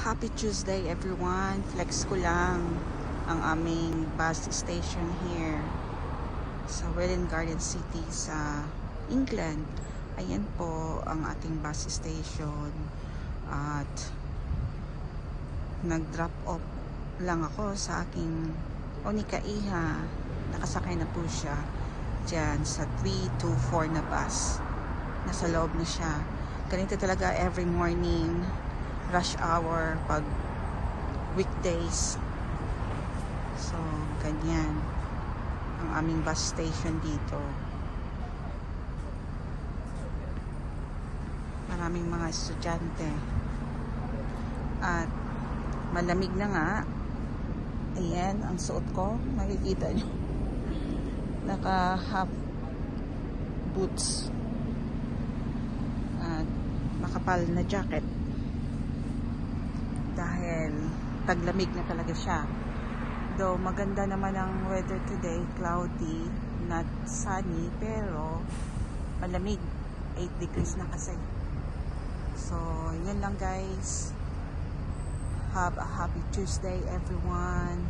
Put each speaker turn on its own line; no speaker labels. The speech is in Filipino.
Happy Tuesday everyone. Flex ko lang ang aming bus station here sa Welwyn Garden City sa England. Ayan po ang ating bus station at nag-drop off lang ako sa aking Onikaiha. Nakasakay na po siya dyan sa 324 na bus. Nasa loob na siya. Ganito talaga every morning, rush hour pag weekdays. So ganyan ang aming bus station dito. Maraming mga estudyante at malamig na nga. Ayan ang suot ko, makikita nyo, naka half boots at makapal na jacket dahil taglamig na talaga siya. Though maganda naman ang weather today, cloudy, not sunny, pero malamig, 8 degrees na kasi. So yun lang guys. Have a happy Tuesday everyone.